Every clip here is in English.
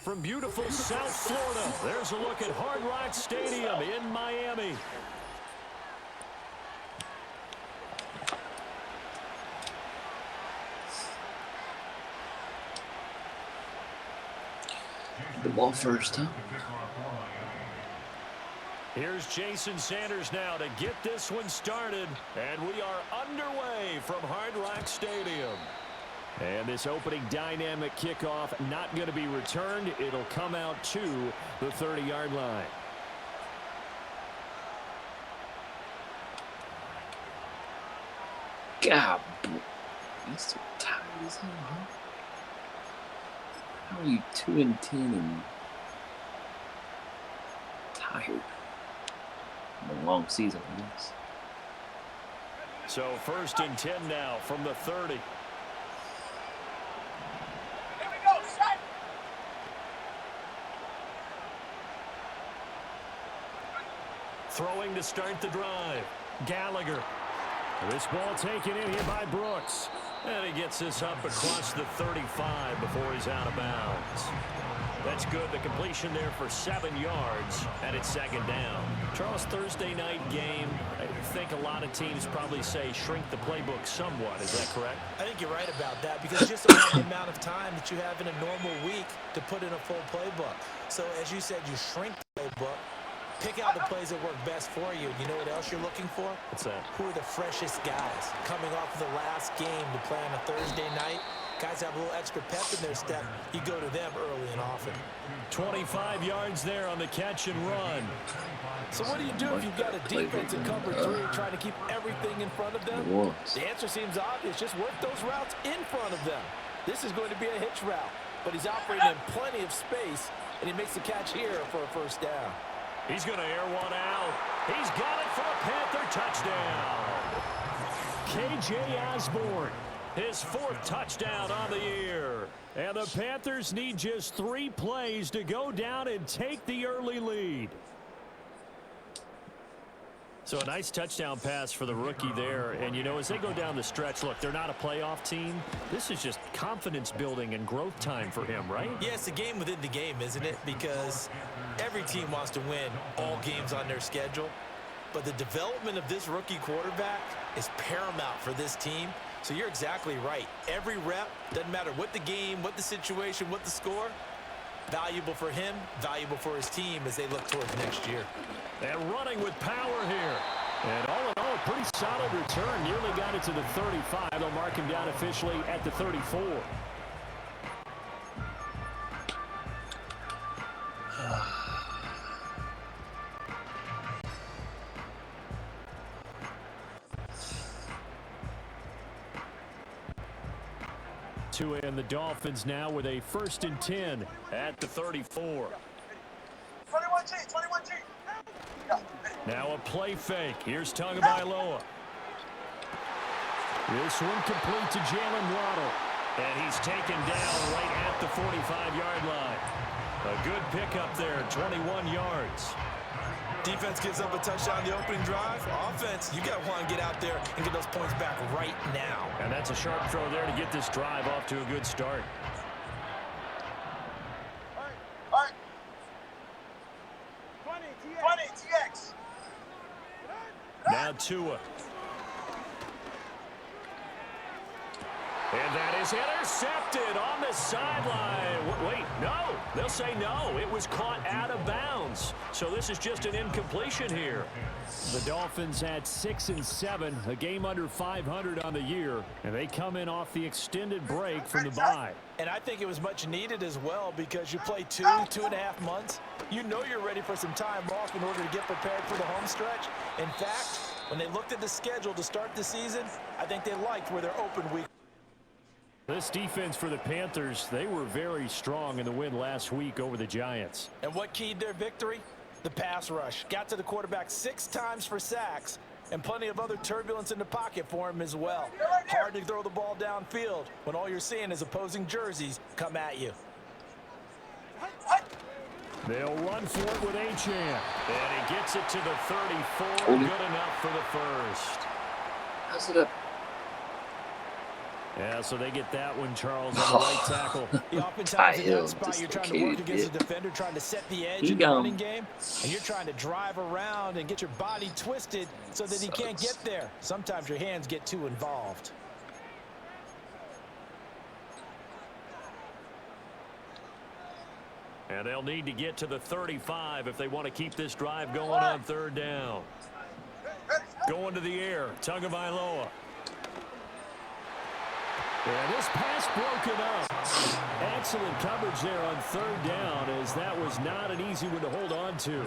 from beautiful South Florida. There's a look at Hard Rock Stadium in Miami. The ball first, huh? Here's Jason Sanders now to get this one started. And we are underway from Hard Rock Stadium. And this opening dynamic kickoff not going to be returned. It'll come out to the 30-yard line. God, he's so tired as hell, huh? How are you 2-10 and tired? A long season, I guess. So 1st and 10 now from the 30. Here we go, set. Throwing to start the drive. Gallagher. This ball taken in here by Brooks. And he gets this up across the 35 before he's out of bounds. That's good. The completion there for 7 yards, and it's 2nd down. Charles, Thursday night game, I think a lot of teams probably say shrink the playbook somewhat. Is that correct? I think you're right about that because just about the amount of time that you have in a normal week to put in a full playbook. So as you said, you shrink the playbook. Pick out the plays that work best for you. You know what else you're looking for? What's that? Who are the freshest guys coming off of the last game to play on a Thursday night? Guys have a little extra pep in their step. You go to them early and often. 25 yards there on the catch and run. So what do you do if you've got a defense in cover 3 trying to keep everything in front of them? The answer seems obvious. Just work those routes in front of them. This is going to be a hitch route, but he's operating in plenty of space, and he makes the catch here for a 1st down. He's going to air one out. He's got it for a Panther touchdown. K.J. Osborne, his 4th touchdown on the year. And the Panthers need just 3 plays to go down and take the early lead. So a nice touchdown pass for the rookie there. And, you know, as they go down the stretch, look, they're not a playoff team. This is just confidence building and growth time for him, right? Yeah, it's a game within the game, isn't it? Because every team wants to win all games on their schedule. But the development of this rookie quarterback is paramount for this team. So you're exactly right. Every rep, doesn't matter what the game, what the situation, what the score, valuable for him, valuable for his team as they look towards next year. And running with power here. And all in all, a pretty solid return. Nearly got it to the 35. They'll mark him down officially at the 34. And the Dolphins now with a 1st and 10 at the 34. 21G, 21G. Now a play fake. Here's Tagovailoa. This one complete to Jalen Waddle. And he's taken down right at the 45-yard line. A good pickup there, 21 yards. Defense gives up a touchdown the opening drive. Offense, you got to want to get out there and get those points back right now. And that's a sharp throw there to get this drive off to a good start. All right. 20 TX. Now Tua. And that is intercepted on the sideline. Wait, no. They'll say no. It was caught out of bounds. So this is just an incompletion here. The Dolphins had 6 and 7, a game under 500 on the year, and they come in off the extended break from the bye. And I think it was much needed as well because you play 2.5 months. You know you're ready for some time off in order to get prepared for the home stretch. In fact, when they looked at the schedule to start the season, I think they liked where their open week. This defense for the Panthers, they were very strong in the win last week over the Giants. And what keyed their victory? The pass rush. Got to the quarterback 6 times for sacks, and plenty of other turbulence in the pocket for him as well. Hard to throw the ball downfield when all you're seeing is opposing jerseys come at you. They'll run for it with Achane. And he gets it to the 34. Good enough for the 1st. How's it up? Yeah, so they get that one, Charles, on the right tackle. Yeah, oftentimes Ty in Hill that spot, you're trying to dislocated work against it. the defender, trying to set the edge He in the gone. running game, and you're trying to drive around and get your body twisted so that he can't get there. Sometimes your hands get too involved. And they'll need to get to the 35 if they want to keep this drive going on third down. Going to the air, Tagovailoa. And this pass broken up. Excellent coverage there on third down, as that was not an easy one to hold on to.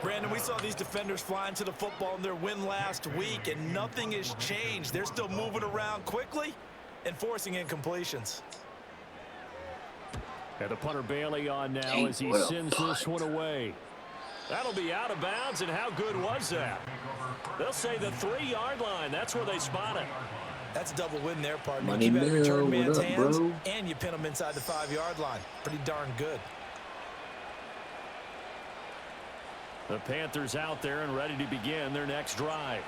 Brandon, we saw these defenders flying to the football in their win last week, and nothing has changed. They're still moving around quickly and forcing incompletions. And the punter Bailey on now as he sends this one away. That'll be out of bounds, and how good was that? They'll say the 3-yard line. That's where they spot it. That's a double win there, partner. Money You keep it Mill, return man's what up, hands, bro? and you pin them inside the 5-yard line. Pretty darn good. The Panthers out there and ready to begin their next drive.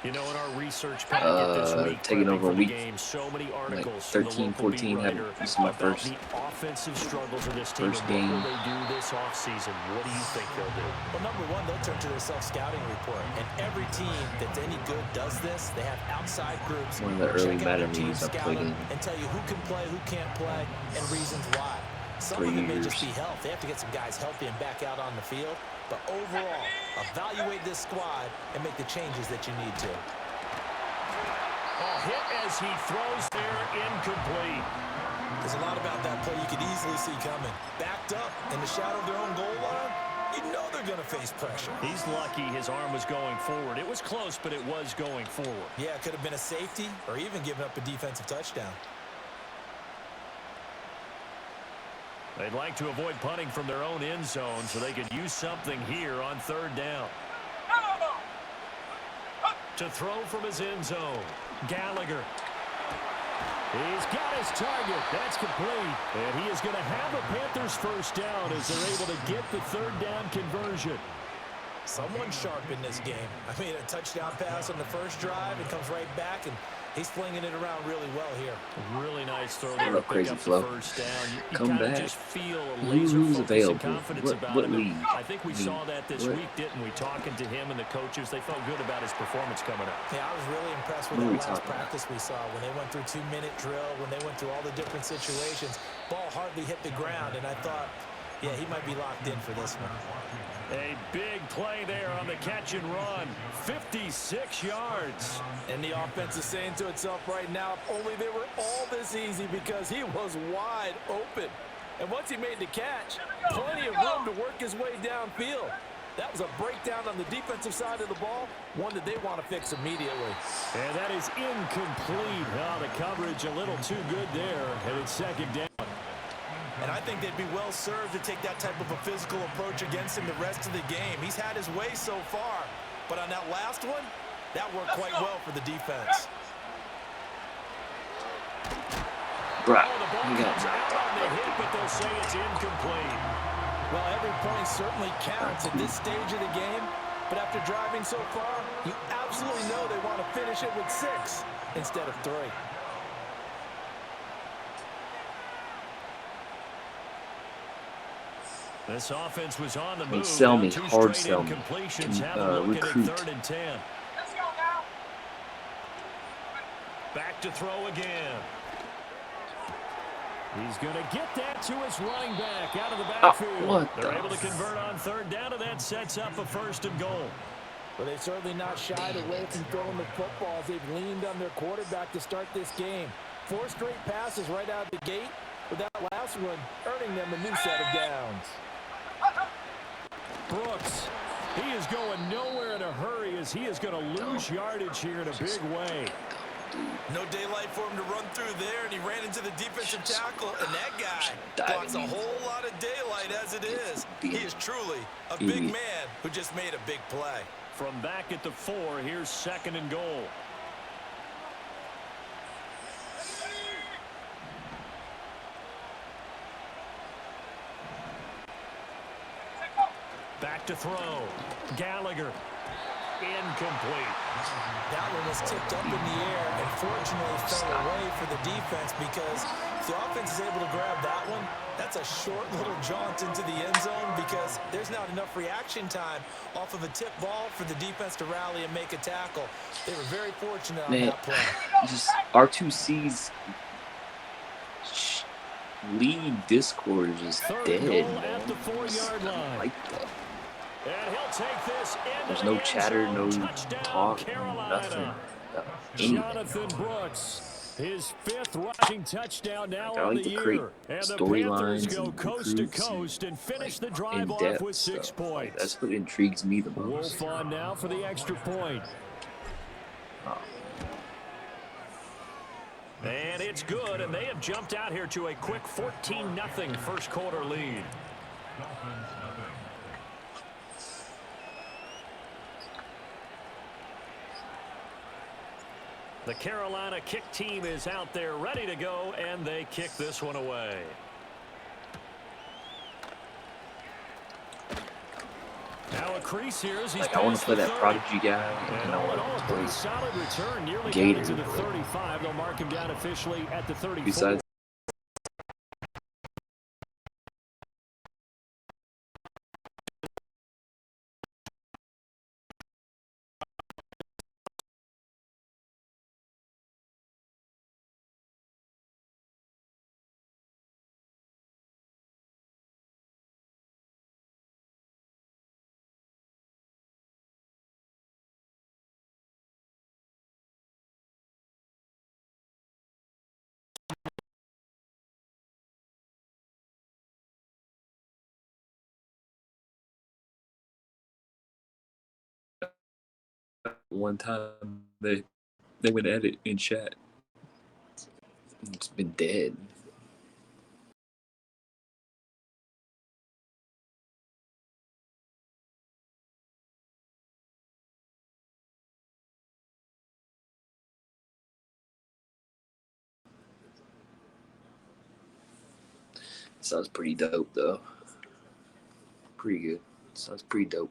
You know, in our research packet this week, taking over for the week game, so many articles like 13, from the local 14. This is my first the offensive struggles of this team. first and game. what will they do this offseason? What do you think they'll do? Well, number one, they'll turn to their self-scouting report. And every team that's any good does this. They have outside groups. One of the early check out Madden their team, leagues I scout played them, in. and tell you who can play, who can't play, and reasons why. Some 3 of it may just years. be health. They have to get some guys healthy and back out on the field. But overall, evaluate this squad and make the changes that you need to. Oh, hit as he throws there, incomplete. There's a lot about that play you could easily see coming. Backed up in the shadow of their own goal line, you know they're going to face pressure. He's lucky his arm was going forward. It was close, but it was going forward. Yeah, it could have been a safety or even given up a defensive touchdown. They'd like to avoid punting from their own end zone so they could use something here on third down. To throw from his end zone, Gallagher. He's got his target. That's complete. And he is going to have a Panthers first down as they're able to get the third down conversion. Someone sharp in this game. I mean, a touchdown pass on the first drive. It comes right back, and he's flinging it around really well here. Really nice throw there to pick up the first down. You Come kind of back. just feel a Who's laser focus available? and confidence about What him. league? I think we saw that this week, didn't we? Talking to him and the coaches, they felt good about his performance coming up. Yeah, I was really impressed with that last practice we saw when they went through 2-minute drill, when they went through all the different situations. Ball hardly hit the ground, and I thought, yeah, he might be locked in for this one. A big play there on the catch and run. 56 yards. And the offense is saying to itself right now, if only they were all this easy, because he was wide open. And once he made the catch, plenty of room to work his way downfield. That was a breakdown on the defensive side of the ball, one that they want to fix immediately. And that is incomplete. Oh, the coverage a little too good there, and it's second down. And I think they'd be well served to take that type of a physical approach against him the rest of the game. He's had his way so far, but on that last one, that worked quite well for the defense. Bruh, Oh, the ball you got comes out on the hit, but they'll say it's incomplete. Well, every point certainly counts at this stage of the game, but after driving so far, you absolutely know they want to finish it with 6 instead of 3. This offense was on the Hey, move. sell me, Two hard straight sell me. incompletions. Have a look at it, Recruit. 3rd and 10. Let's go now. Back to throw again. He's going to get that to his running back out of the backfield. what They're the able to convert on third down, and that sets up a 1st and goal. Well, they've certainly not shied away from throwing the football as they've leaned on their quarterback to start this game. 4 straight passes right out of the gate, with that last one earning them a new set of downs. Brooks, he is going nowhere in a hurry as he is going to lose yardage here in a big way. No daylight for him to run through there, and he ran into the defensive tackle, and that guy blocks a whole lot of daylight as it is. He is truly a big man who just made a big play. From back at the 4, here's 2nd and goal. Back to throw. Gallagher. incomplete. That one was tipped up in the air and fortunately fell away for the defense, because if the offense is able to grab that one, that's a short little jaunt into the end zone, because there's not enough reaction time off of a tip ball for the defense to rally and make a tackle. They were very fortunate on that play. Just R2C's league Discord is just dead, man. At the 4-yard line. Like that. And he'll take this into There's the no end chatter, zone. no Touchdown, talk, Carolina. nothing. Jonathan Brooks, his 5th rushing touchdown now on the year. And the Panthers go coast to coast and finish the drive off with 6 points. That's what intrigues me the most. Wolf on now for the extra point. And it's good, and they have jumped out here to a quick 14-0 first quarter lead. The Carolina kick team is out there ready to go, and they kick this one away. Now a crease here as he's I want to play that prodigy guy, and I want to play solid return, nearly Gator. to the 35. They'll mark him down officially at the 34. Besides, one time they went at it in chat. It's been dead. Sounds pretty dope, though. Pretty good. Sounds pretty dope.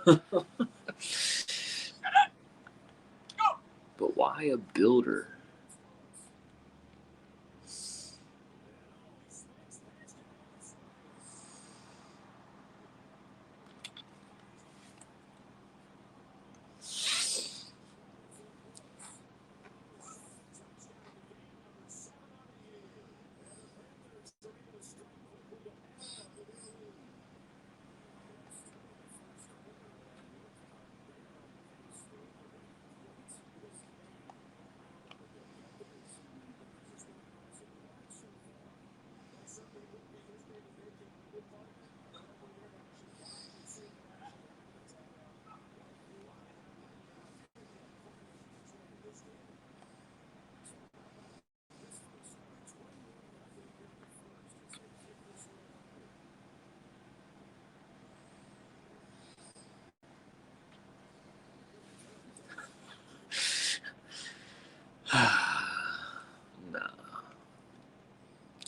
But why a builder?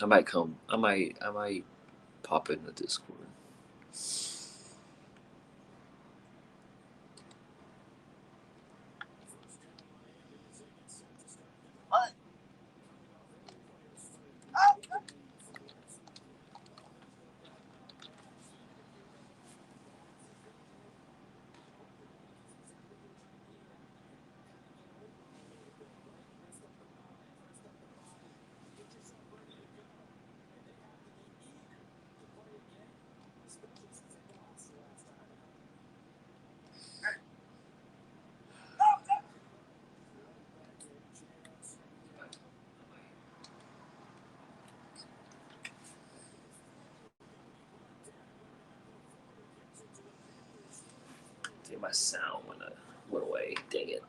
I might come. I might pop in the Discord. All right. Out. I think my sound went away. Dang it.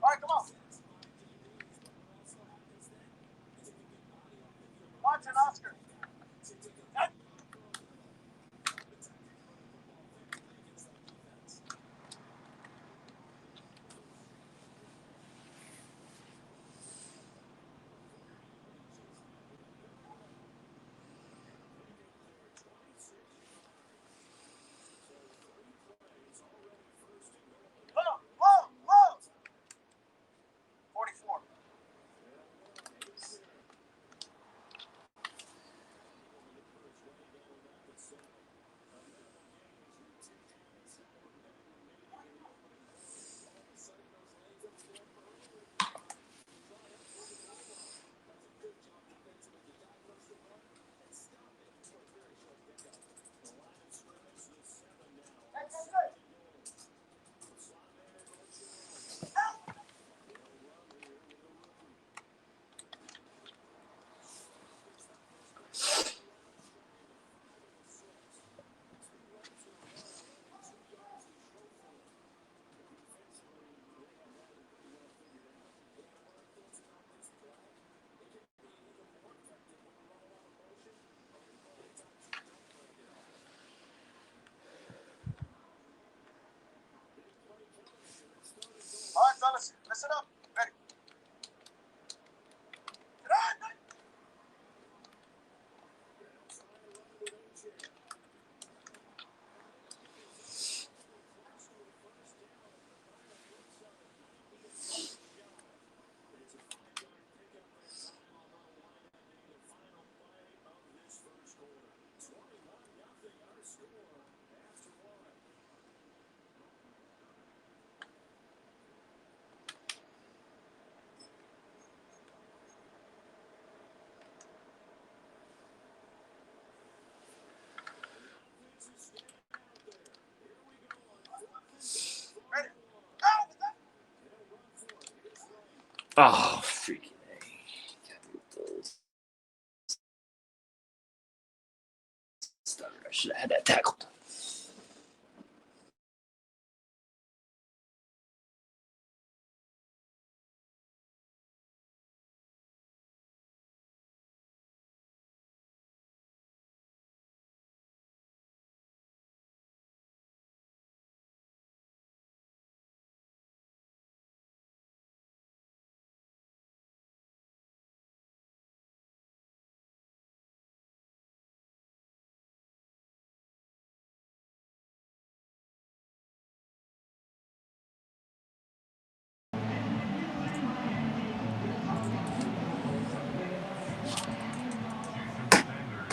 All right, come on. Watson, Oscar. Out. Whoa. 44. All right, fellas, listen up. Ready? Get on. Ready? Go. Oh, freaking A. I should have had that tackled.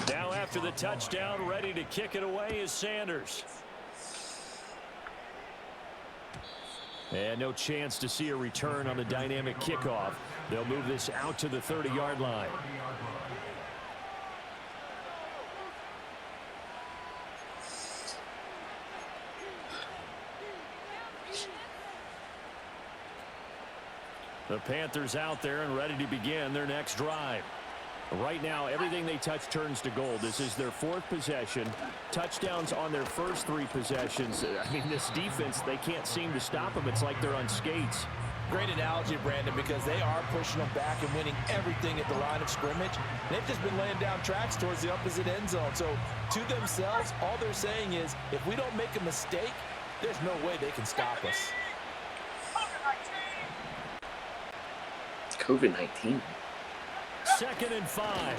Now after the touchdown, ready to kick it away is Sanders. And no chance to see a return on the dynamic kickoff. They'll move this out to the 30-yard line. The Panthers out there and ready to begin their next drive. Right now, everything they touch turns to gold. This is their fourth possession. Touchdowns on their first three possessions. I mean, this defense, they can't seem to stop them. It's like they're on skates. Great analogy, Brandon, because they are pushing them back and winning everything at the line of scrimmage. They've just been laying down tracks towards the opposite end zone. So, to themselves, all they're saying is, if we don't make a mistake, there's no way they can stop us. COVID-19. 2nd and 5.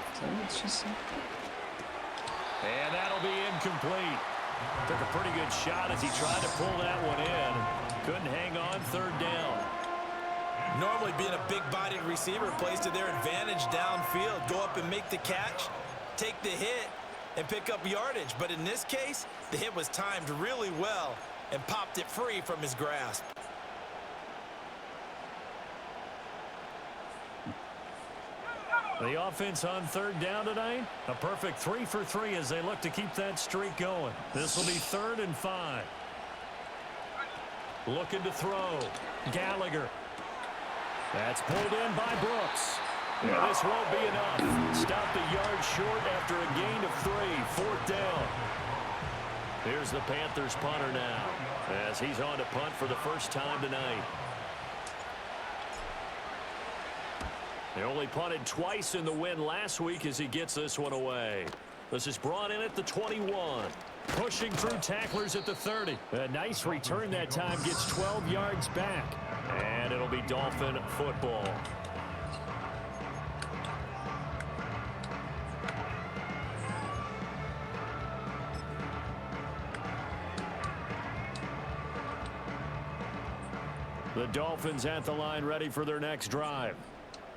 And that'll be incomplete. Took a pretty good shot as he tried to pull that one in. Couldn't hang on 3rd down. Normally being a big-bodied receiver plays to their advantage downfield. Go up and make the catch, take the hit, and pick up yardage. But in this case, the hit was timed really well and popped it free from his grasp. The offense on 3rd down tonight, a perfect 3 for 3 as they look to keep that streak going. This will be 3rd and 5. Looking to throw. Gallagher. That's pulled in by Brooks. And this won't be enough. Stopped a yard short after a gain of 3. 4th down. Here's the Panthers punter now as he's on to punt for the first time tonight. They only punted twice in the win last week as he gets this one away. This is brought in at the 21. Pushing through tacklers at the 30. A nice return that time, gets 12 yards back. And it'll be Dolphin football. The Dolphins at the line, ready for their next drive.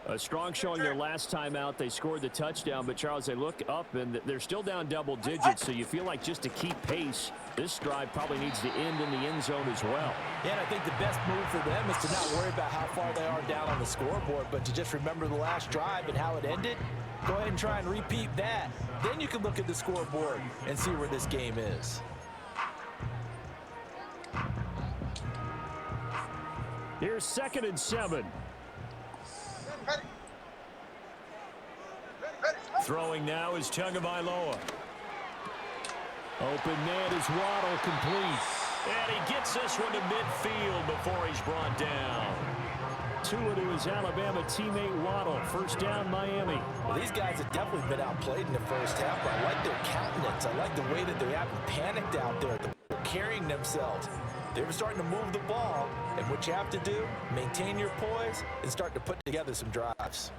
A strong showing their last time out. They scored the touchdown, but Charles, they look up and they're still down double digits, so you feel like just to keep pace, this drive probably needs to end in the end zone as well. Yeah, and I think the best move for them is to not worry about how far they are down on the scoreboard, but to just remember the last drive and how it ended. Go ahead and try and repeat that. Then you can look at the scoreboard and see where this game is. Here's 2nd and 7. Throwing now is Tagovailoa. Open man is Waddle, complete. And he gets this one to midfield before he's brought down. Tua to his Alabama teammate Waddle. 1st down, Miami. Well, these guys have definitely been outplayed in the first half, but I like their countenance. I like the way that they haven't panicked out there. They're carrying themselves. They were starting to move the ball, and what you have to do, maintain your poise and start to put together some drives.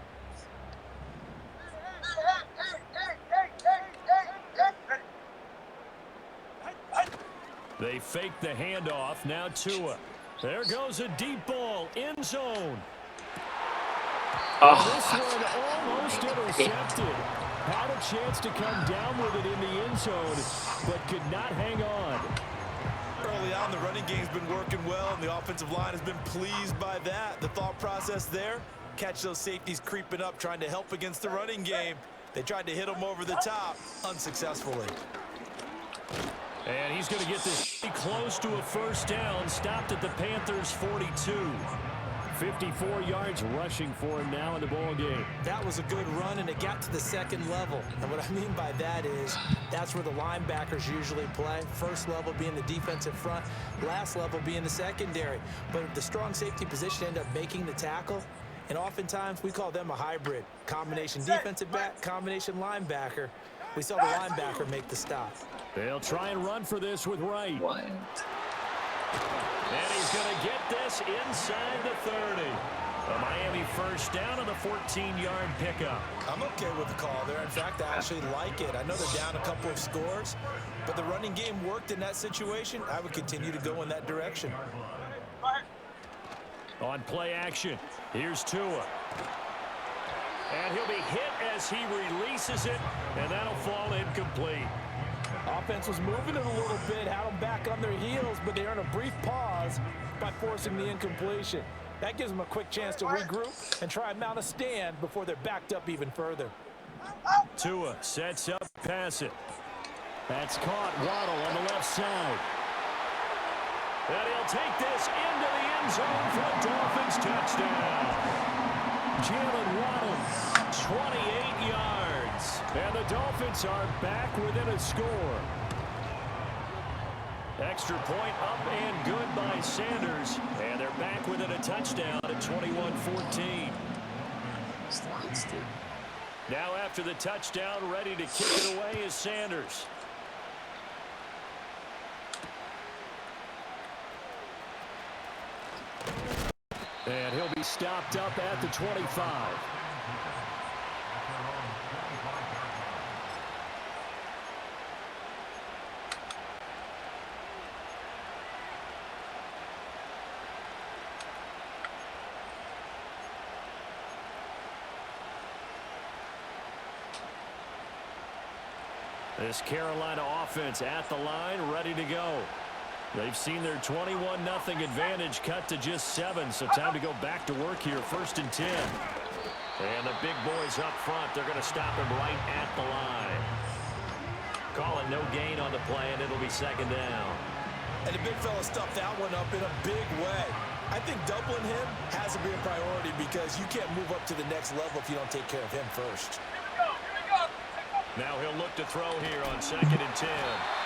They fake the handoff. Now Tua. There goes a deep ball. End zone. This one almost intercepted. Had a chance to come down with it in the end zone, but could not hang on. Early on, the running game's been working well, and the offensive line has been pleased by that. The thought process there, catch those safeties creeping up, trying to help against the running game. They tried to hit them over the top, unsuccessfully. And he's going to get this close to a 1st down. Stopped at the Panthers' 42. 54 yards rushing for him now in the ball game. That was a good run, and it got to the 2nd level. And what I mean by that is that's where the linebackers usually play. First level being the defensive front, last level being the secondary. But the strong safety position ended up making the tackle. And oftentimes we call them a hybrid. Combination defensive back, combination linebacker. We saw the linebacker make the stop. They'll try and run for this with Wright. What? And he's going to get this inside the 30. A Miami 1st down on the 14-yard pickup. I'm okay with the call there. In fact, I actually like it. I know they're down a couple of scores, but the running game worked in that situation. I would continue to go in that direction. On play action, here's Tua. And he'll be hit as he releases it, and that'll fall incomplete. Offense was moving it a little bit, had them back on their heels, but they earned a brief pause by forcing the incompletion. That gives them a quick chance to regroup and try and mount a stand before they're backed up even further. Tua sets up, pass it. That's caught. Waddle on the left side. And he'll take this into the end zone for a Dolphins touchdown. Jalen Waddle, 28 yards. And the Dolphins are back within a score. Extra point up and good by Sanders. And they're back within a touchdown at 21-14. Now after the touchdown, ready to kick it away is Sanders. And he'll be stopped. stopped up at the 25. This Carolina offense at the line, ready to go. They've seen their 21-0 advantage cut to just 7, so time to go back to work here. 1st and 10. And the big boys up front, they're going to stop him right at the line. Calling no gain on the play, and it'll be 2nd down. And the big fella stuffed that one up in a big way. I think doubling him has to be a priority because you can't move up to the next level if you don't take care of him first. Now he'll look to throw here on 2nd and 10.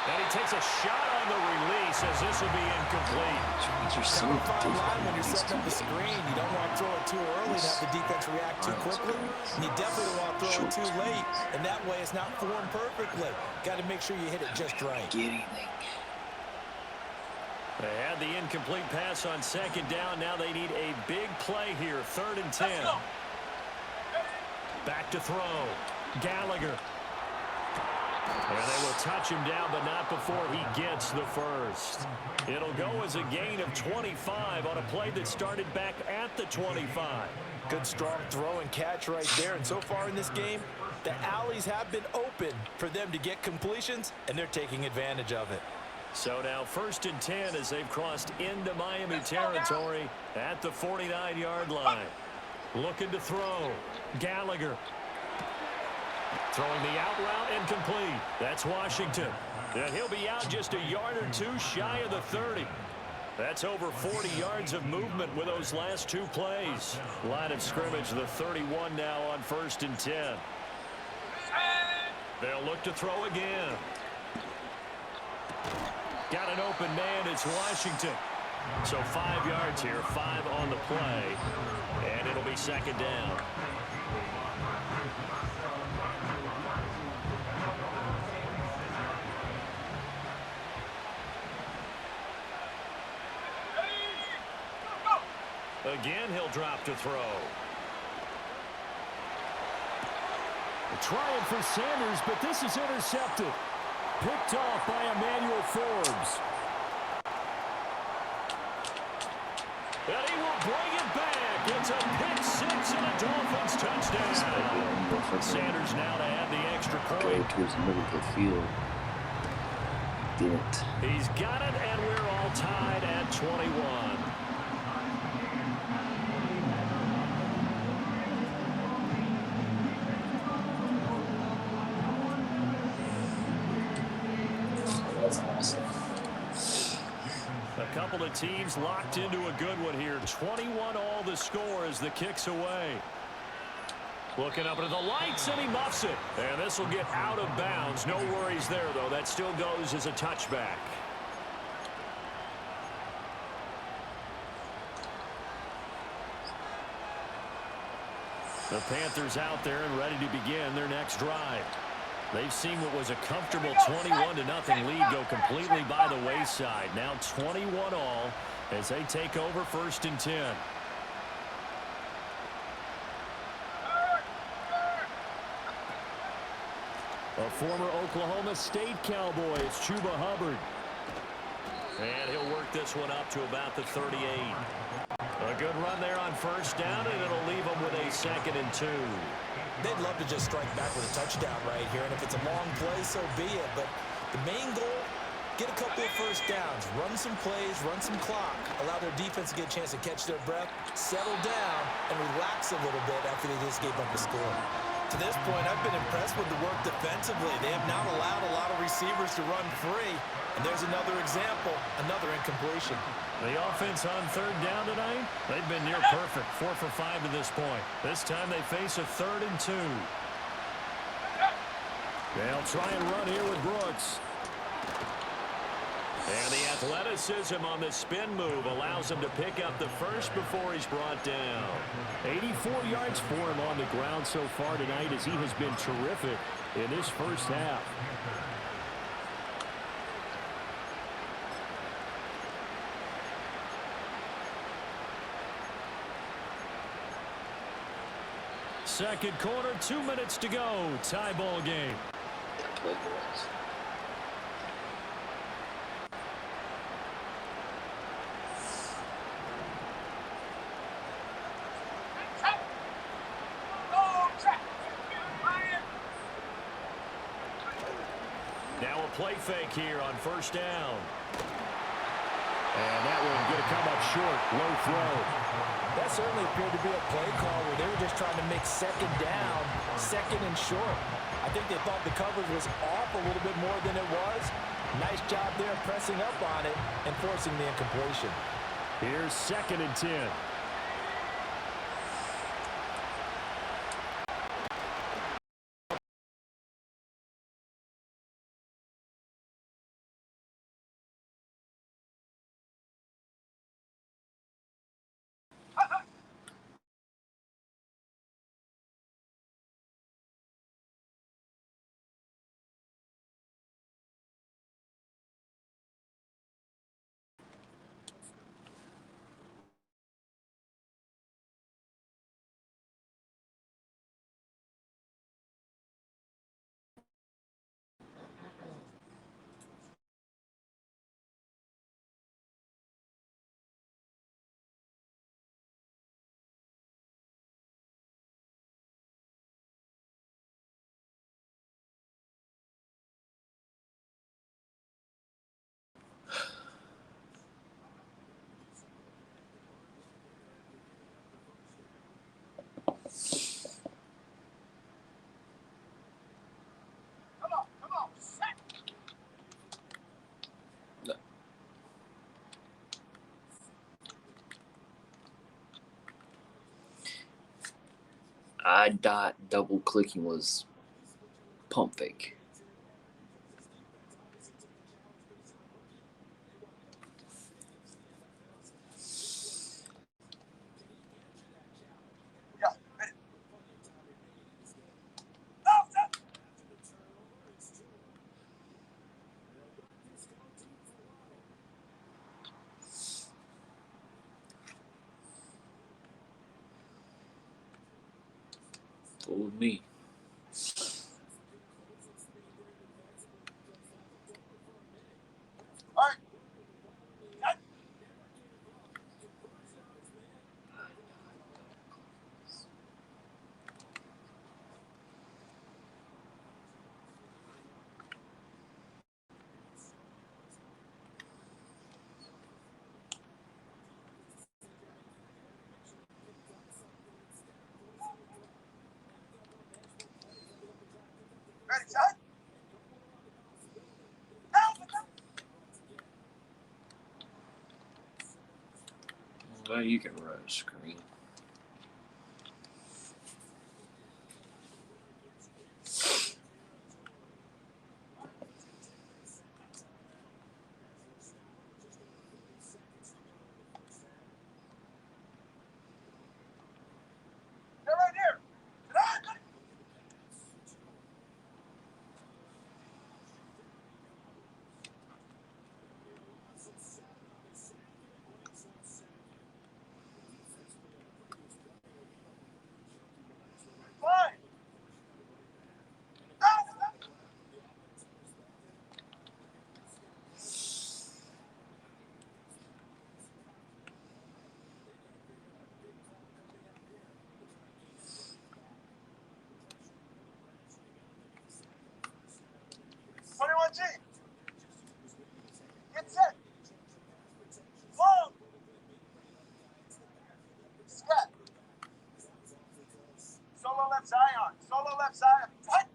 And he takes a shot on the release as this will be incomplete. You're so line when you're setting up the screen. You don't want to throw it too early and have the defense react too quickly. And you definitely don't want to throw it too late. And that way it's not formed perfectly. Got to make sure you hit it just right. They had the incomplete pass on 2nd down. Now they need a big play here. 3rd and 10. Back to throw. Gallagher. And they will touch him down, but not before he gets the first. It'll go as a gain of 25 on a play that started back at the 25. Good strong throw and catch right there. And so far in this game, the alleys have been open for them to get completions, and they're taking advantage of it. So now 1st and 10 as they've crossed into Miami territory at the 49-yard line. Looking to throw. Gallagher. Throwing the out route incomplete. That's Washington. And he'll be out just a yard or two shy of the 30. That's over 40 yards of movement with those last 2 plays. Line of scrimmage, the 31 now on 1st and 10. They'll look to throw again. Got an open man. It's Washington. So 5 yards here, 5 on the play. And it'll be 2nd down. Again, he'll drop to throw. Trying for Sanders, but this is intercepted. Picked off by Emmanuel Forbes. And he will bring it back. It's a pick 6 and a Dolphins touchdown. Sanders now to add the extra point. Towards the middle of the field. Didn't. He's got it, and we're all tied at 21. A couple of teams locked into a good one here. 21 all the score as the kick's away. Looking up into the lights, and he muffs it. And this will get out of bounds. No worries there, though. That still goes as a touchback. The Panthers out there and ready to begin their next drive. They've seen what was a comfortable 21-0 lead go completely by the wayside. Now 21 all as they take over 1st and 10. A former Oklahoma State Cowboy, it's Chuba Hubbard. And he'll work this one up to about the 38. A good run there on 1st down, and it'll leave them with a 2nd and 2. They'd love to just strike back with a touchdown right here, and if it's a long play, so be it. But the main goal, get a couple of 1st downs, run some plays, run some clock, allow their defense to get a chance to catch their breath, settle down, and relax a little bit after they just gave up a score. To this point, I've been impressed with the work defensively. They have not allowed a lot of receivers to run free. And there's another example, another incompletion. The offense on 3rd down tonight, they've been near perfect. 4 for 5 to this point. This time they face a 3rd and 2. They'll try and run here with Brooks. And the athleticism on the spin move allows him to pick up the first before he's brought down. 84 yards for him on the ground so far tonight as he has been terrific in this first half. second quarter, 2 minutes to go. Tie ball game. Now a play fake here on first down. And that one going to come up short. Low throw. That certainly appeared to be a play call where they were just trying to make second down, second and short. I think they thought the coverage was off a little bit more than it was. Nice job there pressing up on it and forcing the incompletion. Here's 2nd and 10. I thought double clicking was pump fake. Fooled me. Ready, set. Well, you can run a screen. They're right here. Fine. G. Get set. Long. Scat. Solo left Zion. Solo left Zion. Tight.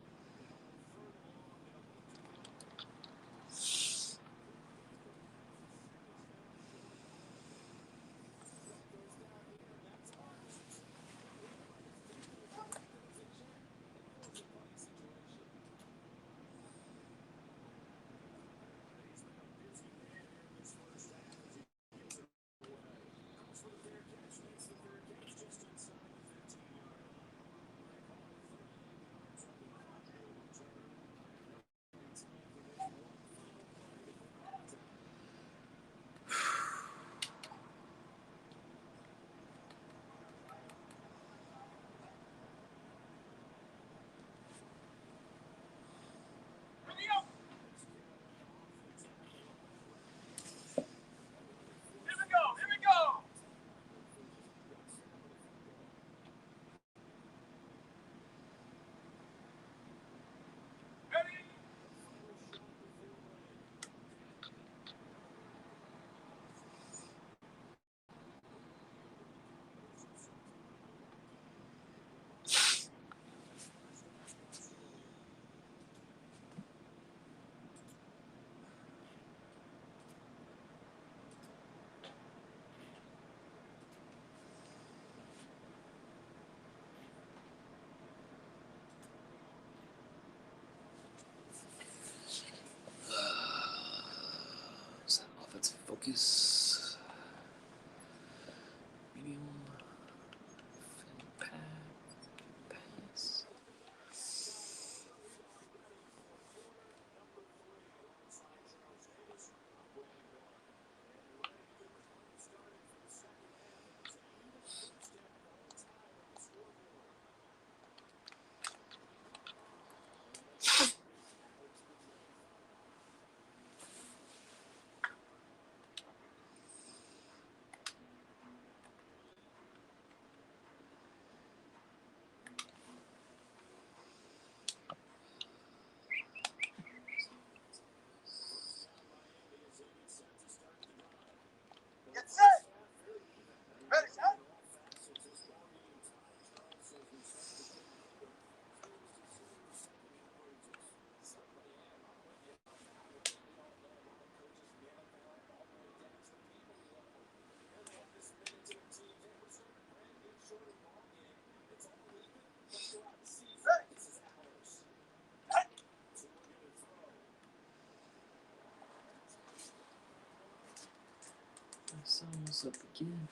What's up again?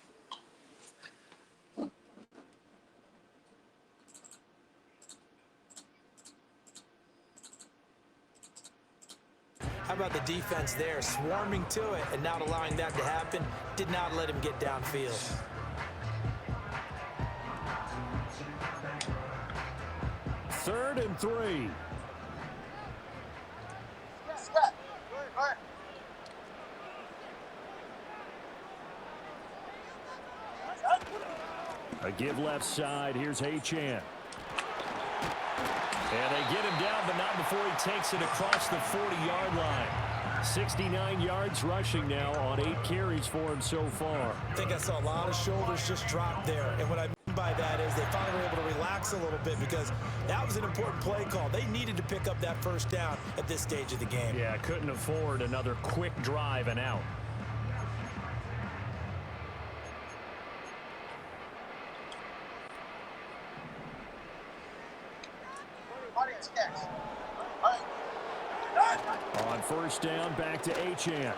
How about the defense there, swarming to it and not allowing that to happen? Did not let him get downfield. Third and 3. Step. All right. A give left side. Here's Achane. And they get him down, but not before he takes it across the 40-yard line. 69 yards rushing now on 8 carries for him so far. I think I saw a lot of shoulders just drop there. And what I mean by that is they finally were able to relax a little bit because that was an important play call. They needed to pick up that first down at this stage of the game. Yeah, couldn't afford another quick drive and out. Audience next. All right. On first down, back to Achane.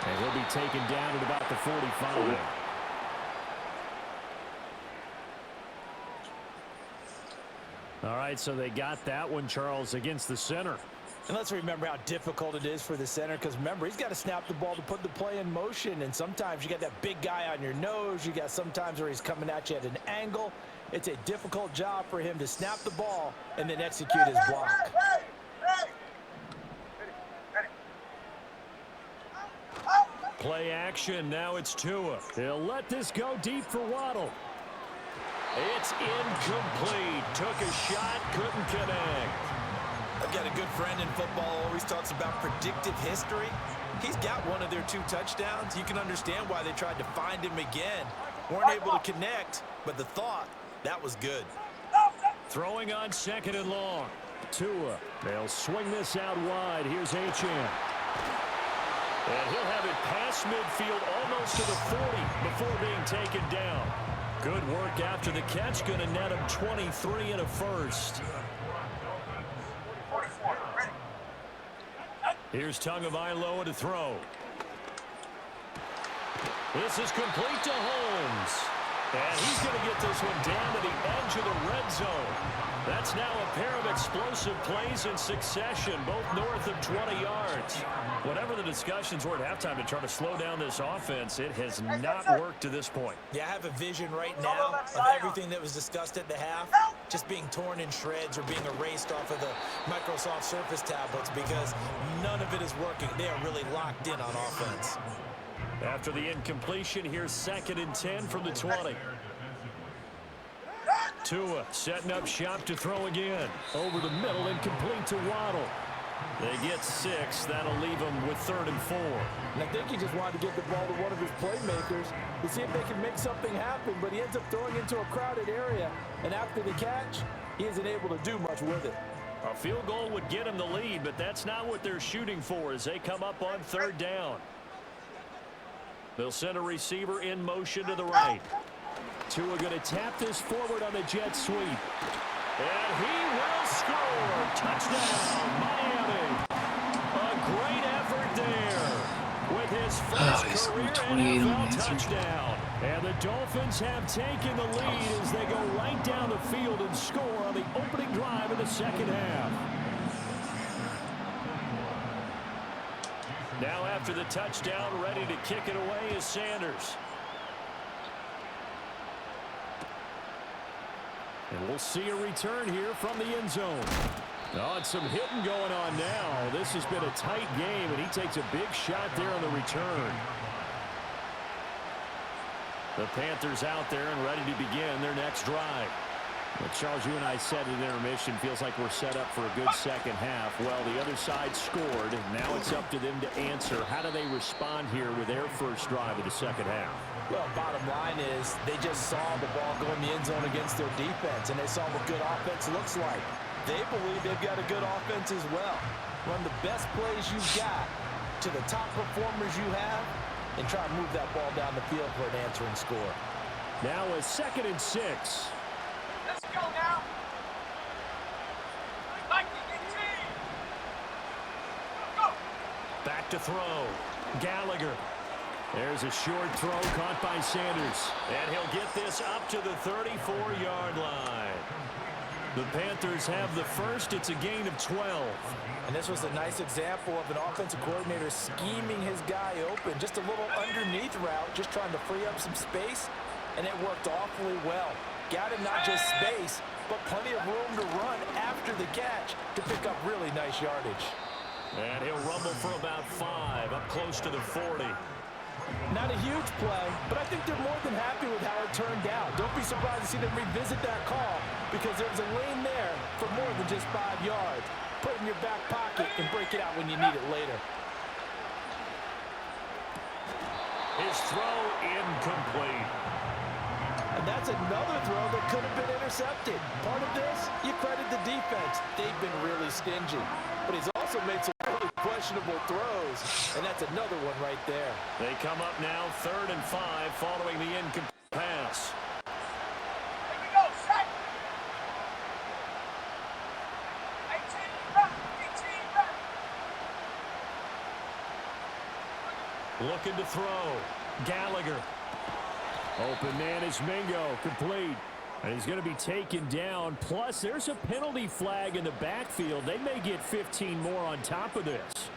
And he'll be taken down at about the 45. All right, so they got that one, Charles, against the center. And let's remember how difficult it is for the center because, remember, he's got to snap the ball to put the play in motion. And sometimes you got that big guy on your nose. You got sometimes where he's coming at you at an angle. It's a difficult job for him to snap the ball and then execute his block. Play action. Now it's Tua. He'll let this go deep for Waddle. It's incomplete. Took a shot, couldn't connect. I've got a good friend in football, always talks about predictive history. He's got one of their 2 touchdowns. You can understand why they tried to find him again. Weren't able to connect, but the thought, that was good. Throwing on 2nd and long. Tua. They'll swing this out wide. Here's Achane. And he'll have it past midfield almost to the 40 before being taken down. Good work after the catch. Going to net him 23 and a first. 44. Ready. Here's Tagovailoa to throw. This is complete to Holmes. And he's going to get this one down to the edge of the red zone. That's now a pair of explosive plays in succession, both north of 20 yards. Whatever the discussions were at halftime to try to slow down this offense, it has not worked to this point. Yeah, I have a vision right now of everything that was discussed at the half just being torn in shreds or being erased off of the Microsoft Surface tablets because none of it is working. They are really locked in on offense. After the incompletion, here's 2nd and 10 from the 20. Tua setting up shop to throw again. Over the middle and complete to Waddle. They get 6. That'll leave them with 3rd and 4. And I think he just wanted to get the ball to one of his playmakers to see if they can make something happen, but he ends up throwing into a crowded area, and after the catch, he isn't able to do much with it. A field goal would get him the lead, but that's not what they're shooting for as they come up on 3rd down. They'll send a receiver in motion to the right. Tua going to tap this forward on the jet sweep. And he will score. Touchdown, Miami. A great effort there with his first career NFL touchdown. And the Dolphins have taken the lead as they go right down the field and score on the opening drive of the 2nd half. Now after the touchdown, ready to kick it away is Sanders. And we'll see a return here from the end zone. Oh, and some hitting going on now. This has been a tight game, and he takes a big shot there on the return. The Panthers out there and ready to begin their next drive. Well, Charles, you and I said at intermission, feels like we're set up for a good second half. Well, the other side scored. Now it's up to them to answer. How do they respond here with their first drive of the second half? Well, bottom line is they just saw the ball go in the end zone against their defense, and they saw what good offense looks like. They believe they've got a good offense as well. Run the best plays you've got to the top performers you have and try to move that ball down the field for an answering score. Now a 2nd and 6. Let's go now. Like the team. Go. Back to throw. Gallagher. There's a short throw caught by Sanders. And he'll get this up to the 34-yard line. The Panthers have the first. It's a gain of 12. And this was a nice example of an offensive coordinator scheming his guy open. Just a little underneath route, just trying to free up some space. And it worked awfully well. Got him not just space, but plenty of room to run after the catch to pick up really nice yardage. And he'll rumble for about 5, up close to the 40. Not a huge play, but I think they're more than happy with how it turned out. Don't be surprised to see them revisit that call because there's a lane there for more than just 5 yards. Put it in your back pocket and break it out when you need it later. His throw incomplete. And that's another throw that could have been intercepted. Part of this, you credit the defense. They've been really stingy. But he's also made some really questionable throws. And that's another one right there. They come up now 3rd and 5 following the incomplete pass. Here we go, set. 18 back, 18 back. Looking to throw. Gallagher. Open man is Mingo, complete. And he's going to be taken down. Plus, there's a penalty flag in the backfield. They may get 15 more on top of this.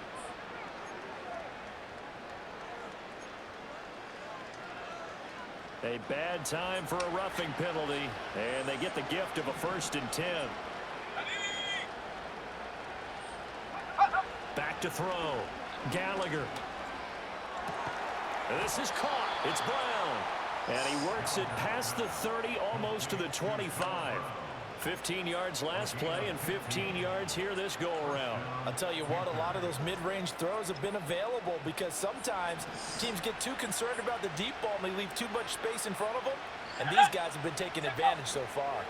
A bad time for a roughing penalty. And they get the gift of a 1st and 10. Back to throw. Gallagher. And this is caught. It's Brown. And he works it past the 30, almost to the 25. 15 yards last play and 15 yards here this go-around. I'll tell you what, a lot of those mid-range throws have been available because sometimes teams get too concerned about the deep ball and they leave too much space in front of them. And these guys have been taking advantage so far.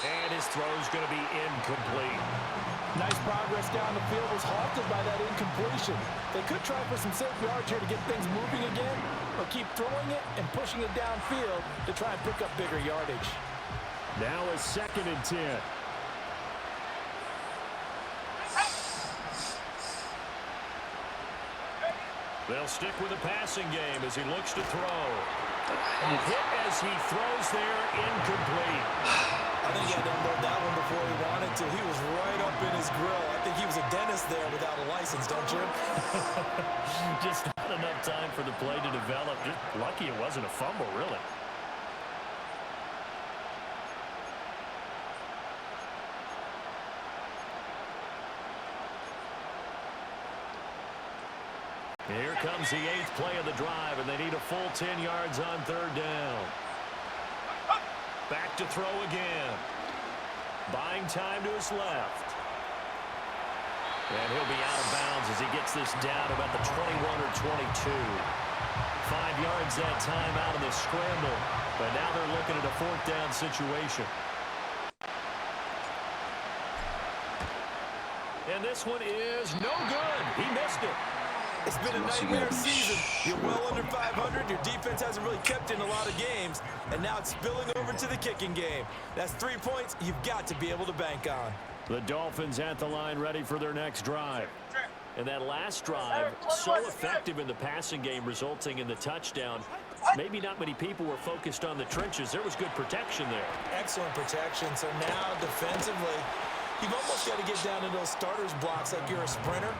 And his throw's going to be incomplete. Nice progress down the field was halted by that incompletion. They could try for some safe yards here to get things moving again, or keep throwing it and pushing it downfield to try and pick up bigger yardage. Now a 2nd and 10. They'll stick with the passing game as he looks to throw. Hit as he throws there, incomplete. I think he had to unload that one before he wanted to. He was right up in his grill. I think he was a dentist there without a license, don't you? Just not enough time for the play to develop. Just lucky it wasn't a fumble, really. Here comes the 8th play of the drive, and they need a full 10 yards on 3rd down. Back to throw again. Buying time to his left. And he'll be out of bounds as he gets this down about the 21 or 22. 5 yards that time out of the scramble. But now they're looking at a 4th down situation. And this one is no good. He missed it. It's been a nightmare season. You're well under 500. Your defense hasn't really kept in a lot of games. And now it's spilling over to the kicking game. That's 3 points you've got to be able to bank on. The Dolphins at the line ready for their next drive. And that last drive, so effective in the passing game, resulting in the touchdown. Maybe not many people were focused on the trenches. There was good protection there. Excellent protection. So now defensively, you've almost got to get down into those starters blocks like you're a sprinter.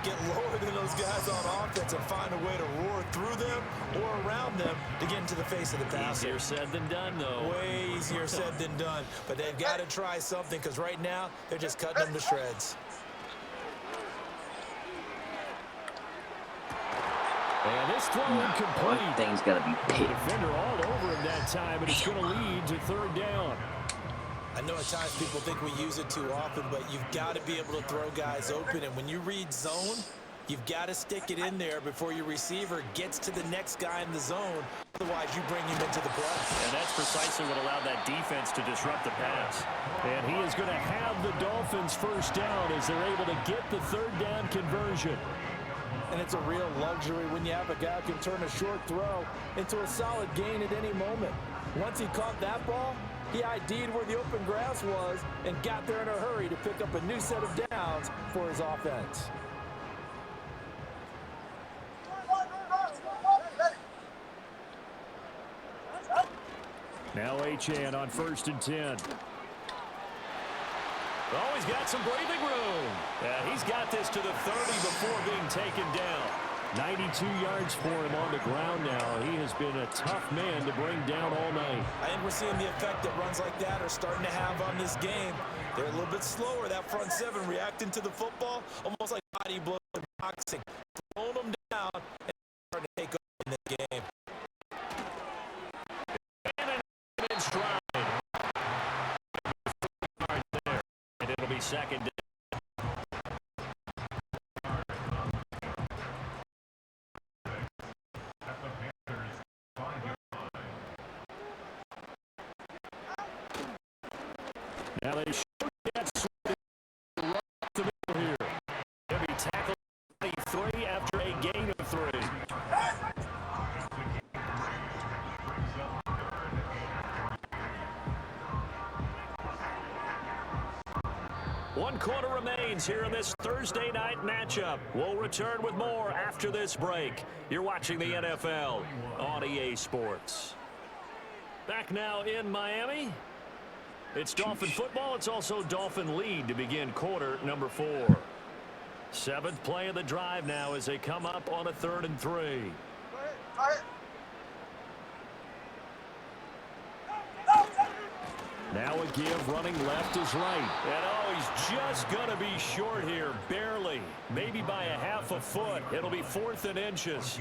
Get lower than those guys on offense and find a way to roar through them or around them to get into the face of the passer. Easier said than done, though. Way easier said than done. But they've got to try something because right now they're just cutting them to shreds. And this throw incomplete. One thing's got to be picked. Defender all over him that time, and it's going to lead to 3rd down. I know at times people think we use it too often, but you've got to be able to throw guys open. And when you read zone, you've got to stick it in there before your receiver gets to the next guy in the zone. Otherwise, you bring him into the play. And that's precisely what allowed that defense to disrupt the pass. And he is going to have the Dolphins 1st down as they're able to get the 3rd down conversion. And it's a real luxury when you have a guy who can turn a short throw into a solid gain at any moment. Once he caught that ball, he ID'd where the open grass was and got there in a hurry to pick up a new set of downs for his offense. Now Achane on 1st and 10. Oh, he's got some breathing room. He's got this to the 30 before being taken down. 92 yards for him on the ground now. He has been a tough man to bring down all night. I think we're seeing the effect that runs like that are starting to have on this game. They're a little bit slower, that front seven, reacting to the football, almost like body blow in boxing. Throwing them down and starting to take over in the game. And in stride. And it'll be second down. Now they should get right up the middle here. He'll be tackled 23 after a gain of 3. One quarter remains here in this Thursday night matchup. We'll return with more after this break. You're watching the NFL on EA Sports. Back now in Miami. It's Dolphin football. It's also Dolphin lead to begin quarter number 4. 7th play of the drive now as they come up on a 3rd and 3. Now a give, running left is right. And oh, he's just going to be short here, barely. Maybe by a half a foot. It'll be 4th and inches.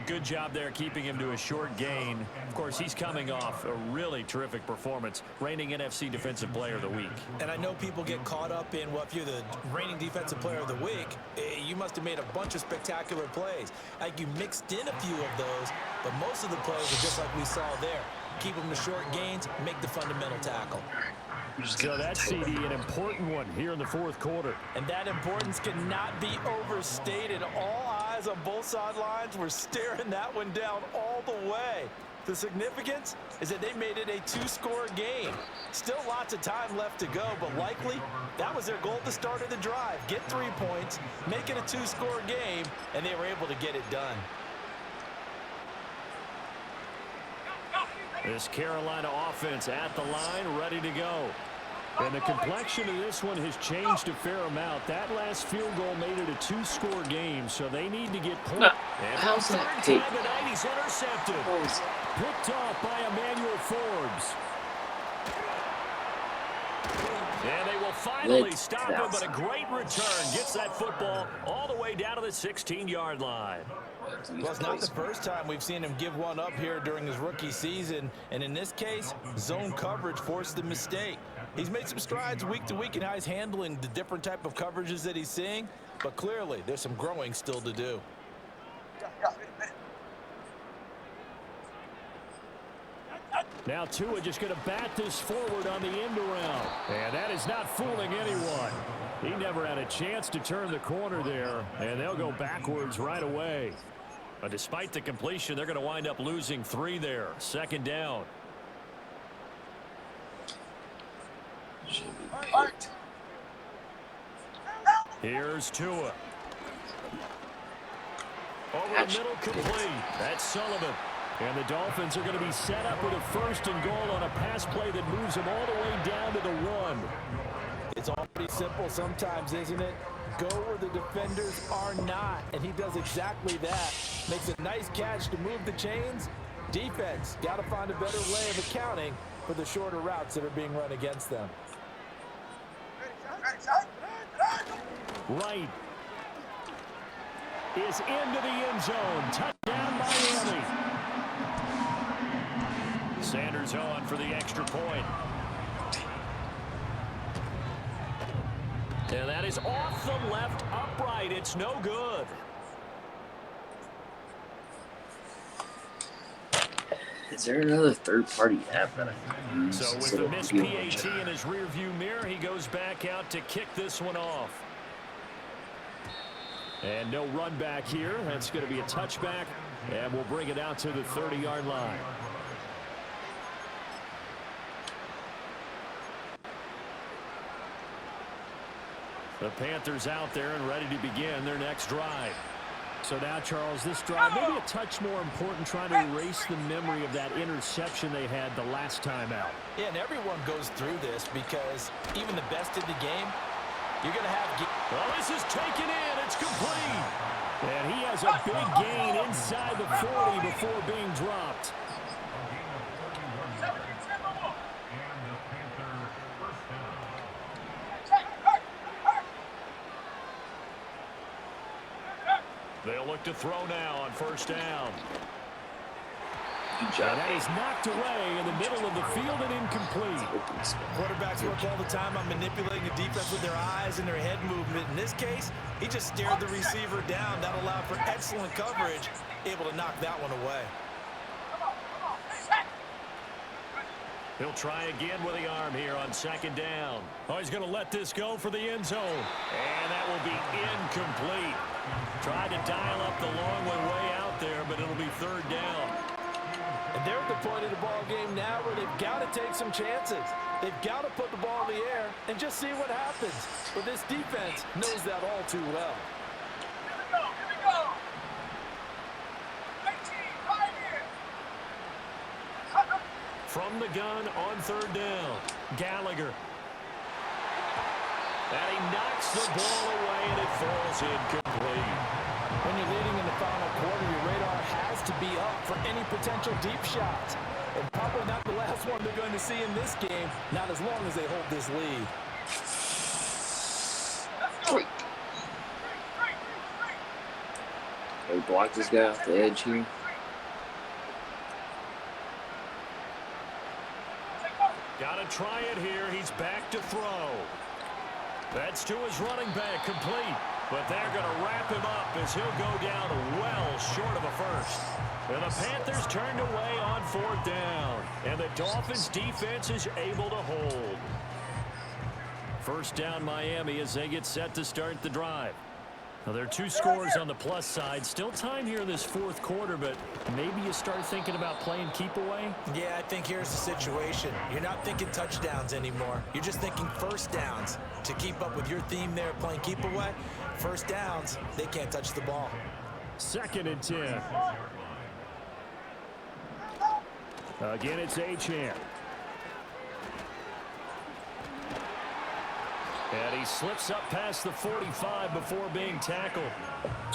Good job there keeping him to a short gain. Of course, he's coming off a really terrific performance, reigning NFC Defensive Player of the Week. And I know people get caught up in, well, if you're the reigning Defensive Player of the Week, you must have made a bunch of spectacular plays. Like you mixed in a few of those, but most of the plays are just like we saw there. Keep them to short gains, make the fundamental tackle. So that's, CD, an important one here in the 4th quarter. And that importance cannot be overstated. All eyes on both sidelines were staring that one down all the way. The significance is that they made it a 2-score game. Still lots of time left to go, but likely that was their goal at the start of the drive. Get 3 points, make it a 2-score game, and they were able to get it done. This Carolina offense at the line, ready to go. And the complexion of this one has changed a fair amount. That last field goal made it a 2-score game, so they need to get points. How's that take? He's intercepted. Picked off by Emmanuel Forbes. And they will finally stop him, but a great return. Gets that football all the way down to the 16-yard line. Well, it's not the first time we've seen him give one up here during his rookie season. And in this case, zone coverage forced the mistake. He's made some strides week to week in how he's handling the different type of coverages that he's seeing. But clearly, there's some growing still to do. Now Tua just going to bat this forward on the end around. And that is not fooling anyone. He never had a chance to turn the corner there. And they'll go backwards right away. But despite the completion, they're going to wind up losing 3 there. 2nd down. Here's Tua. Over the middle, complete. That's Sullivan. And the Dolphins are going to be set up with a 1st and goal on a pass play that moves them all the way down to the 1. It's all pretty simple sometimes, isn't it? Go where the defenders are not, and he does exactly that. Makes a nice catch to move the chains. Defense got to find a better way of accounting for the shorter routes that are being run against them. Right is into the end zone. Touchdown Miami. Sanders on for the extra point. And that is off the left upright. It's no good. Is there another third-party app that I can use? So with the missed PAT in his rearview mirror, he goes back out to kick this one off. And no run back here. That's going to be a touchback, and we'll bring it out to the 30-yard line. The Panthers out there and ready to begin their next drive. So now, Charles, this drive maybe a touch more important, trying to erase the memory of that interception they had the last time out. Yeah, and everyone goes through this because even the best in the game, you're going to have... Well, this is taken in. It's complete. And he has a big gain inside the 40 before being dropped. They'll look to throw now on first down. Good job. And that is knocked away in the middle of the field and incomplete. Quarterbacks work all the time on manipulating the defense with their eyes and their head movement. In this case, he just stared the receiver down. That allowed for excellent coverage, able to knock that one away. He'll try again with the arm here on second down. Oh, he's going to let this go for the end zone. And that will be incomplete. Tried to dial up the long way out there, but it'll be third down. And they're at the point of the ball game now where they've got to take some chances. They've got to put the ball in the air and just see what happens. But this defense knows that all too well. Here we go. 19, 5 here. From the gun on third down, Gallagher. And he knocks the ball away, and it falls incomplete. When you're leading in the final quarter, your radar has to be up for any potential deep shots. And probably not the last one they're going to see in this game, not as long as they hold this lead. They block this guy off the edge here. Got to try it here. He's back to throw. That's to his running back, complete. But they're going to wrap him up as he'll go down well short of a first. And the Panthers turned away on fourth down. And the Dolphins defense is able to hold. First down Miami as they get set to start the drive. Now, there are two scores on the plus side. Still time here in this fourth quarter, but maybe you start thinking about playing keep away? Yeah, I think here's the situation. You're not thinking touchdowns anymore. You're just thinking first downs. To keep up with your theme there, playing keep away, first downs, they can't touch the ball. Second and 10. Again, it's Achane. And he slips up past the 45 before being tackled.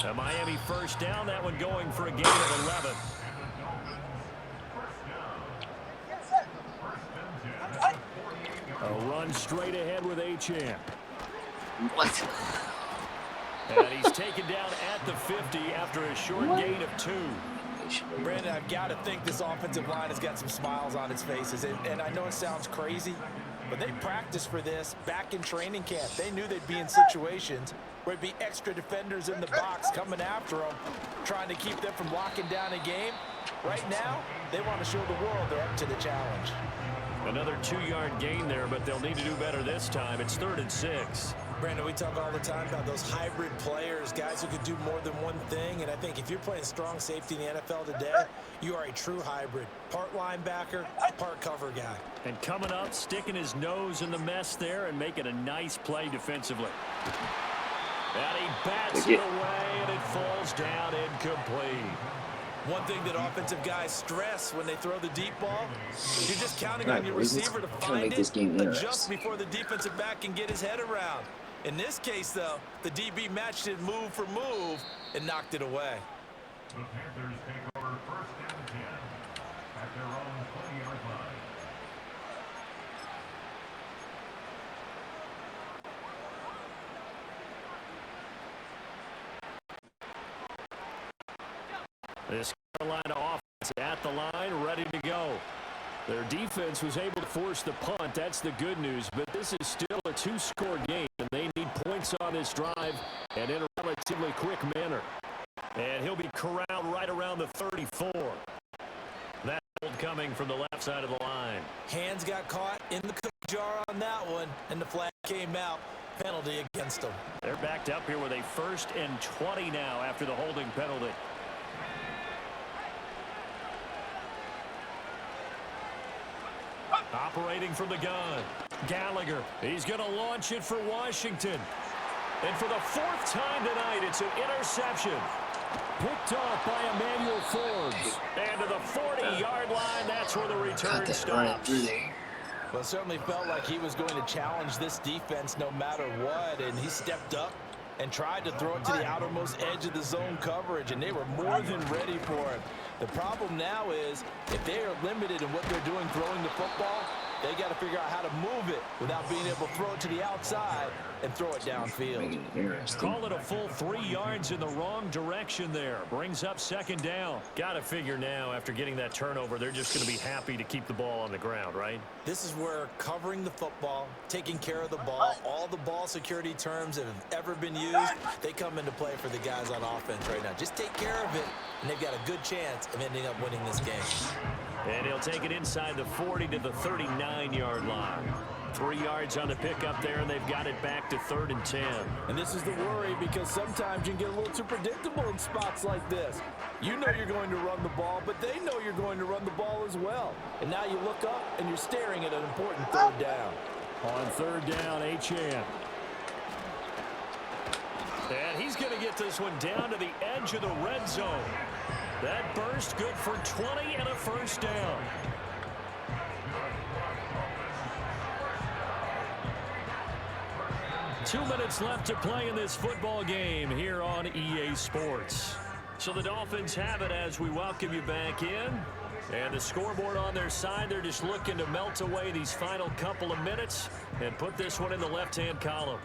A Miami first down, that one going for a gain of 11. A run straight ahead with Achane. What? And he's taken down at the 50 after a short gain of 2. Brandon, I've got to think this offensive line has got some smiles on its faces. And I know it sounds crazy, but they practiced for this back in training camp. They knew they'd be in situations where it'd be extra defenders in the box coming after them, trying to keep them from locking down a game. Right now, they want to show the world they're up to the challenge. Another 2-yard gain there, but they'll need to do better this time. It's 3rd and 6. Brandon, we talk all the time about those hybrid players, guys who could do more than one thing. And I think if you're playing strong safety in the NFL today, you are a true hybrid. Part linebacker, part cover guy. And coming up, sticking his nose in the mess there and making a nice play defensively. And he bats it away, and it falls down incomplete. One thing that offensive guys stress when they throw the deep ball, you're just counting on your receiver to find it, adjust before the defensive back can get his head around. In this case, though, the DB matched it move for move and knocked it away. The Panthers take over first and 10 at their own 20-yard line. This Carolina offense at the line, ready to go. Their defense was able to force the punt. That's the good news. But this is still a 2-score game, and they need points on this drive and in a relatively quick manner. And he'll be corralled right around the 34. That hold coming from the left side of the line. Hands got caught in the cookie jar on that one, and the flag came out. Penalty against them. They're backed up here with a 1st and 20 now after the holding penalty. Operating from the gun, Gallagher. He's going to launch it for Washington. And for the 4th time tonight, it's an interception. Picked off by Emmanuel Forbes. And to the 40-yard line, that's where the return stops. Well, it certainly felt like he was going to challenge this defense no matter what, and he stepped up and tried to throw it to the outermost edge of the zone coverage, and they were more than ready for it. The problem now is if they are limited in what they're doing throwing the football, they got to figure out how to move it without being able to throw it to the outside and throw it downfield. Call it a full 3 yards in the wrong direction there. Brings up second down. Got to figure now after getting that turnover, they're just going to be happy to keep the ball on the ground, right? This is where covering the football, taking care of the ball, all the ball security terms that have ever been used, they come into play for the guys on offense right now. Just take care of it, and they've got a good chance of ending up winning this game. And he'll take it inside the 40 to the 39-yard line. 3 yards on the pickup there, and they've got it back to 3rd and 10. And this is the worry because sometimes you can get a little too predictable in spots like this. You know you're going to run the ball, but they know you're going to run the ball as well. And now you look up, and you're staring at an important 3rd down. On 3rd down, Achane. And he's going to get this one down to the edge of the red zone. That burst good for 20 and a first down. Two minutes left to play in this football game here on EA Sports. So the Dolphins have it as we welcome you back in. And the scoreboard on their side, they're just looking to melt away these final couple of minutes and put this one in the left-hand column.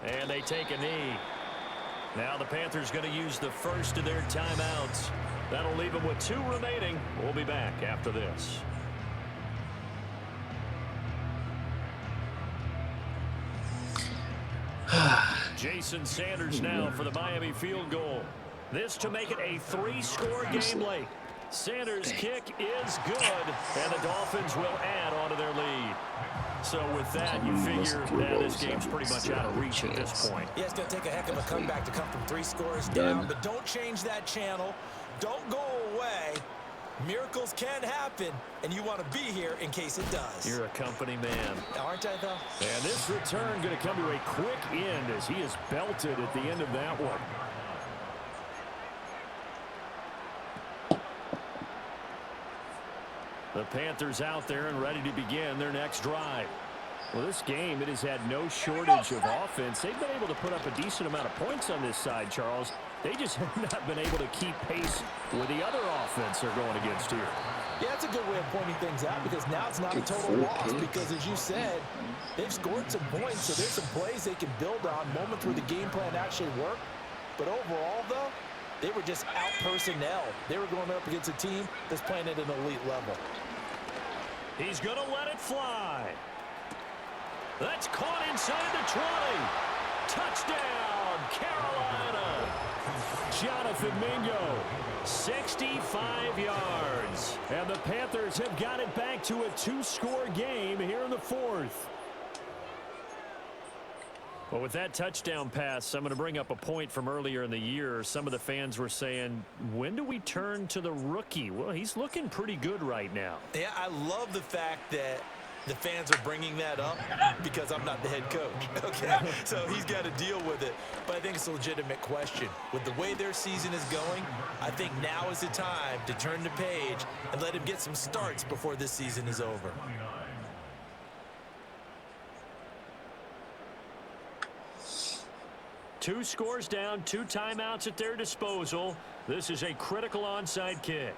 And they take a knee. Now the Panthers going to use the first of their timeouts. That'll leave them with 2 remaining. We'll be back after this. Jason Sanders now for the Miami field goal. This to make it a 3-score game late. Sanders' kick is good, and the Dolphins will add on to their lead. So with that, you figure this game's pretty much out of reach at this point. Yeah, it's going to take a heck of a comeback to come from 3 scores down, but don't change that channel. Don't go away. Miracles can happen, and you want to be here in case it does. You're a company man. Aren't I, though? And this return going to come to a quick end as he is belted at the end of that one. The Panthers out there and ready to begin their next drive. Well, this game, it has had no shortage of offense. They've been able to put up a decent amount of points on this side, Charles. They just have not been able to keep pace with the other offense they're going against here. Yeah, that's a good way of pointing things out because now it's not a total loss because, as you said, they've scored some points, so there's some plays they can build on, moments where the game plan actually worked. But overall, though, they were just out personnel. They were going up against a team that's playing at an elite level. He's going to let it fly. That's caught inside the 20. Touchdown, Carolina. Jonathan Mingo, 65 yards. And the Panthers have got it back to a 2-score game here in the 4th. Well, with that touchdown pass, I'm going to bring up a point from earlier in the year. Some of the fans were saying, when do we turn to the rookie? Well, he's looking pretty good right now. Yeah, I love the fact that the fans are bringing that up because I'm not the head coach, okay? So he's got to deal with it. But I think it's a legitimate question. With the way their season is going, I think now is the time to turn the page and let him get some starts before this season is over. Two scores down, 2 timeouts at their disposal. This is a critical onside kick.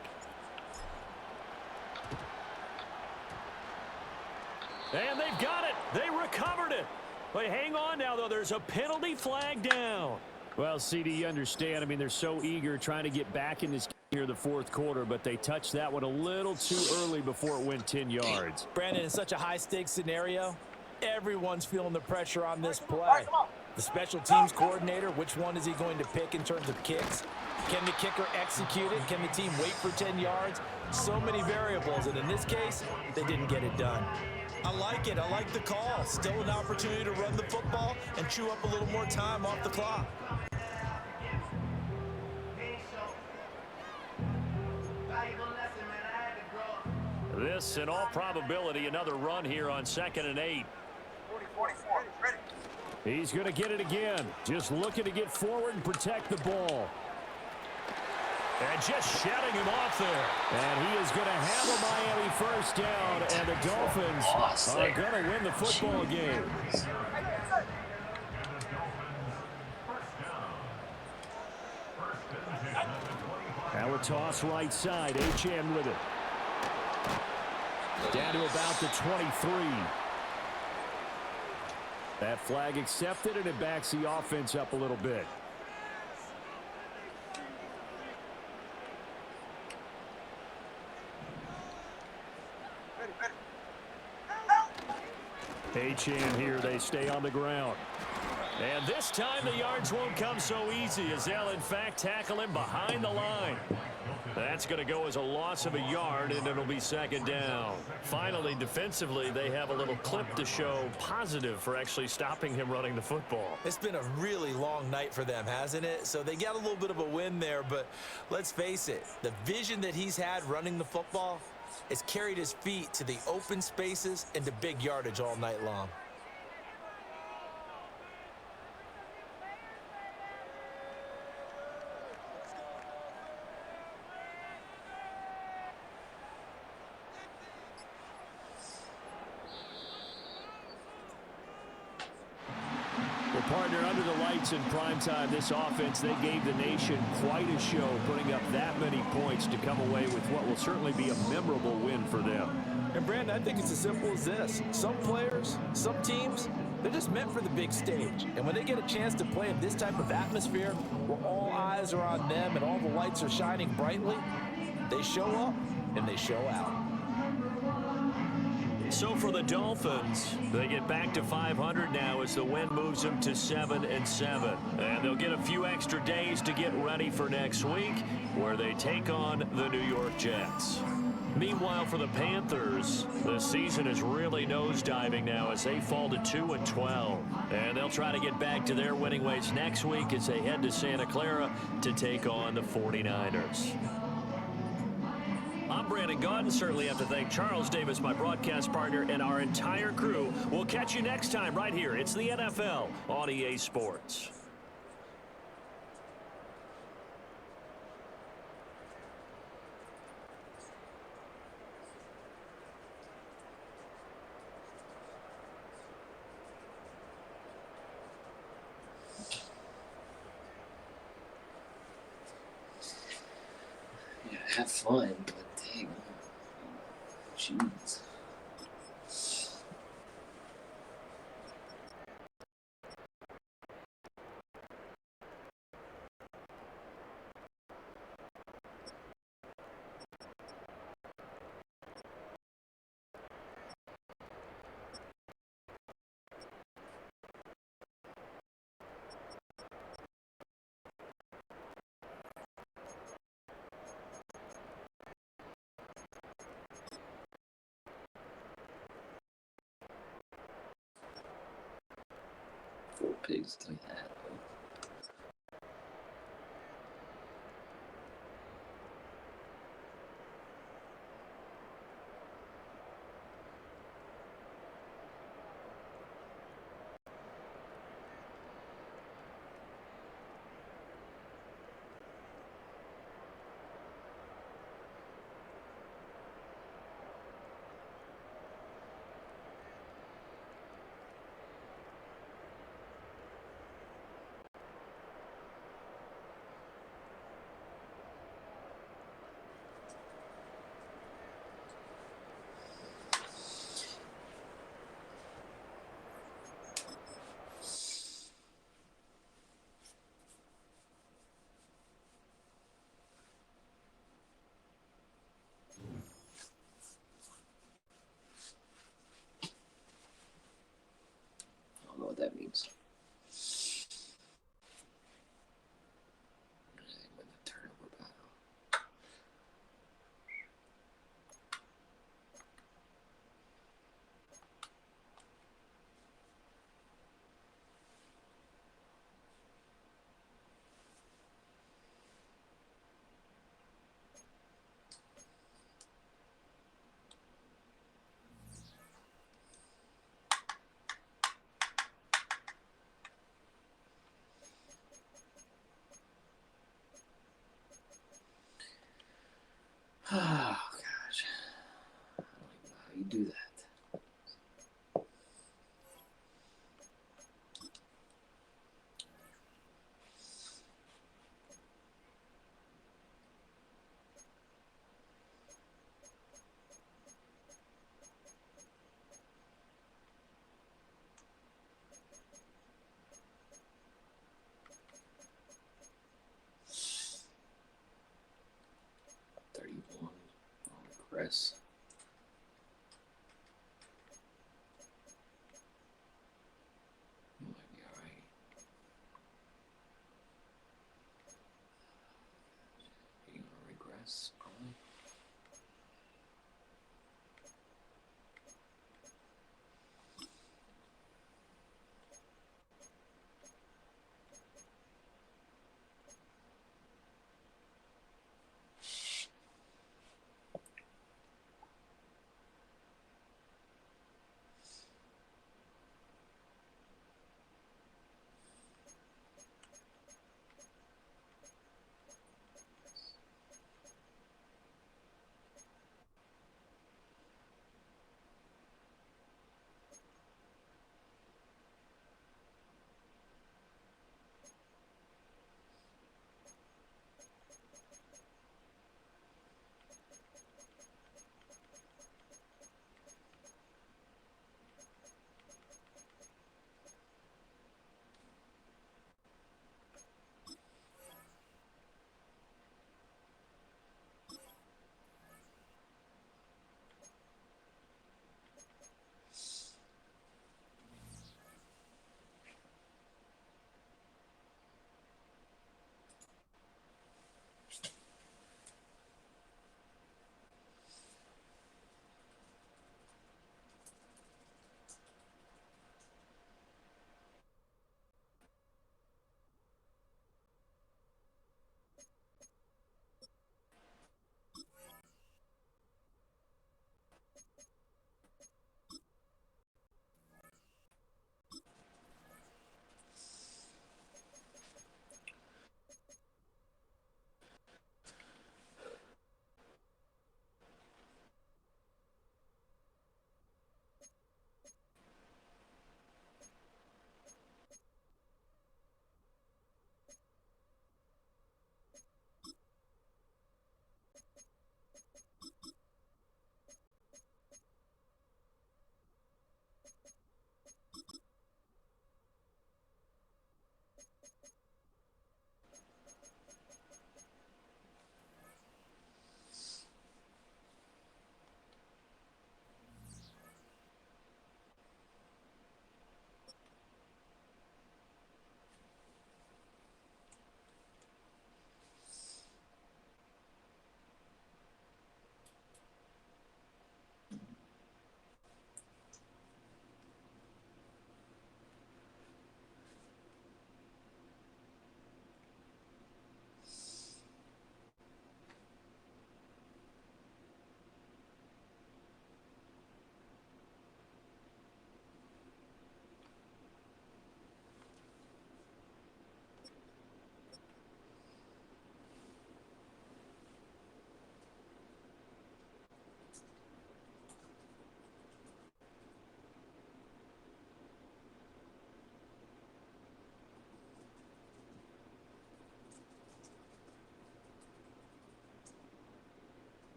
And they've got it. They recovered it. But hang on now, though. There's a penalty flag down. Well, CD, you understand. I mean, they're so eager trying to get back in this game here in the 4th quarter, but they touched that one a little too early before it went 10 yards. Brandon, in such a high-stakes scenario, everyone's feeling the pressure on this play. The special teams coordinator, which one is he going to pick in terms of kicks? Can the kicker execute it? Can the team wait for 10 yards? So many variables, and in this case, they didn't get it done. I like it. I like the call. Still an opportunity to run the football and chew up a little more time off the clock. This, in all probability, another run here on 2nd and 8. 44, ready. He's going to get it again. Just looking to get forward and protect the ball. And just shutting him off there. And he is going to have a Miami first down. And the Dolphins are going to win the football game. Now a toss right side. Achane with it. Down to about the 23. That flag accepted, and it backs the offense up a little bit. Achane here. They stay on the ground. And this time the yards won't come so easy as they'll, in fact, tackle him behind the line. That's going to go as a loss of a yard, and it'll be second down. Finally, defensively, they have a little clip to show positive for actually stopping him running the football. It's been a really long night for them, hasn't it? So they got a little bit of a win there, but let's face it, the vision that he's had running the football has carried his feet to the open spaces and to big yardage all night long. Partner, under the lights in primetime, this offense, they gave the nation quite a show, putting up that many points to come away with what will certainly be a memorable win for them. And, Brandon, I think it's as simple as this. Some players, some teams, they're just meant for the big stage. And when they get a chance to play in this type of atmosphere where all eyes are on them and all the lights are shining brightly, they show up and they show out. So for the Dolphins, they get back to 500 now as the win moves them to 7-7. And they'll get a few extra days to get ready for next week, where they take on the New York Jets. Meanwhile, for the Panthers, the season is really nosediving now as they fall to 2-12. And they'll try to get back to their winning ways next week as they head to Santa Clara to take on the 49ers. I'm Brandon Gaudin. Certainly have to thank Charles Davis, my broadcast partner, and our entire crew. We'll catch you next time right here. It's the NFL on EA Sports. Yeah, have fun, but dang. Jeez. Four pigs till you have it. Oh, gosh. I don't even know how you do that. Press. Might be alright. Are you gonna regress?